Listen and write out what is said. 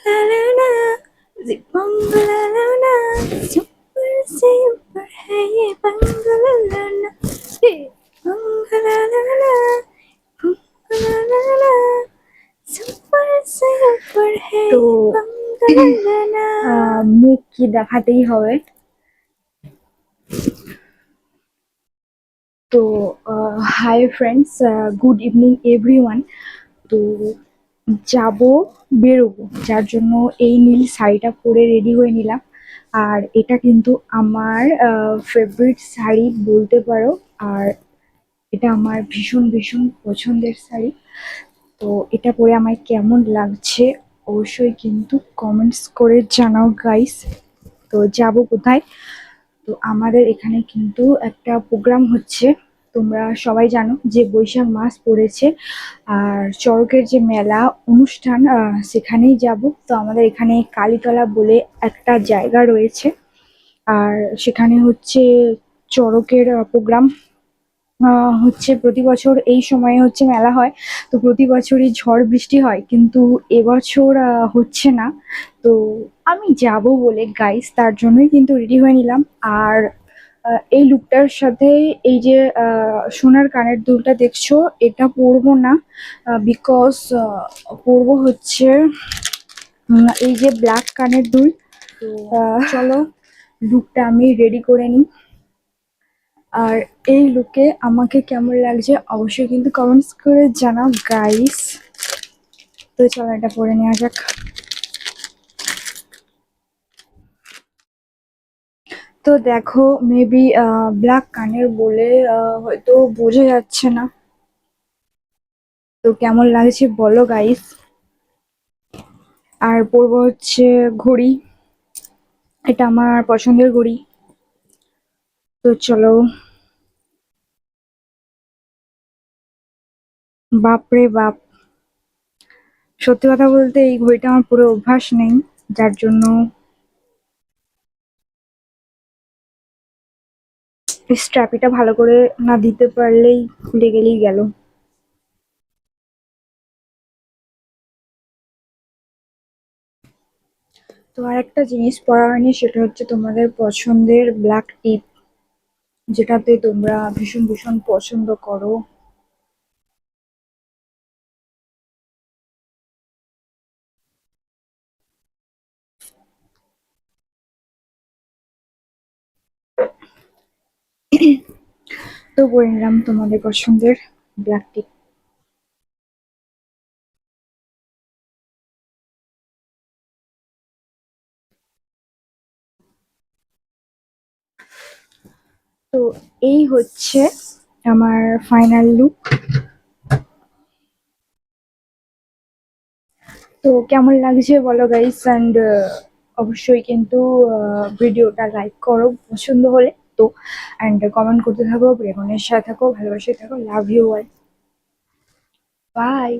la la la, zipong la la la, super super है ये पंग la la la, zipong la la la, पंग la la la, super super है তো पंग la la la। মুখ কি দেখাতেই হবে। তো hi friends, good evening everyone. তো যাব, বেরোবো, যার জন্য এই নীল শাড়িটা পরে রেডি হয়ে নিলাম। আর এটা কিন্তু আমার ফেভারিট শাড়ি বলতে পারো। আর এটা আমার ভীষণ ভীষণ পছন্দের শাড়ি। তো এটা পরে আমায় কেমন লাগছে অবশ্যই কিন্তু কমেন্টস করে জানাও গাইস। তো যাব কোথায়? তো আমাদের এখানে কিন্তু একটা প্রোগ্রাম হচ্ছে। তোমরা সবাই জানো যে বৈশাখ মাস পড়েছে, আর চড়কের যে মেলা অনুষ্ঠান সেখানেই যাব। তো আমাদের এখানে কালীতলা বলে একটা জায়গা রয়েছে, আর সেখানে হচ্ছে চড়কের প্রোগ্রাম হচ্ছে। প্রতি বছর এই সময়ে হচ্ছে মেলা হয়। তো প্রতি বছরই ঝড় বৃষ্টি হয়, কিন্তু এবছর হচ্ছে না। তো আমি যাব বলে গাইস, তার জন্যই কিন্তু রেডি হয়ে নিলাম। আর এই লুকটার সাথে এই যে সোনার কানের দুলটা দেখছো, এটা পরবো না, বিকজ পরবো হচ্ছে এই যে ব্ল্যাক কানের দুল। তো চলো লুকটা আমি রেডি করে নিই। আর এই লুকে আমাকে কেমন লাগছে অবশ্যই কিন্তু কমেন্টস করে জানাও গাইস। তো চলো এটা পরে নেওয়া যাক। তো দেখো, মেবি ব্ল্যাক কানের বলে হয়তো বোঝা যাচ্ছে না। তো কেমন লাগছে বলো গাইস। আর পরবো হচ্ছে ঘড়ি, এটা আমার পছন্দের ঘড়ি। তো চলো। বাপরে বাপ, সত্যি কথা বলতে এই ঘড়িটা আমার পুরো অভ্যাস নেই, যার জন্য স্ট্র্যাপিটা ভালো করে না দিতে পারলেই খুলে গেলেই গেল। তো আর একটা জিনিস পরা হয়নি, সেটা হচ্ছে তোমাদের পছন্দের ব্ল্যাক টিপ, যেটাতে তোমরা ভীষণ ভীষণ পছন্দ করো। তো পরে নিলাম তোমাদের পছন্দের ব্ল্যাক টিপ। তো এই হচ্ছে আমার ফাইনাল লুক। তো কেমন লাগছে বলো গাইস, অ্যান্ড অবশ্যই কিন্তু ভিডিওটা লাইক করো পছন্দ হলে। তো অ্যান্ড কমেন্ট করতে থাকো, প্রেমনের সাথে থাকো, ভালোবাসে থাকো। Love you all, by.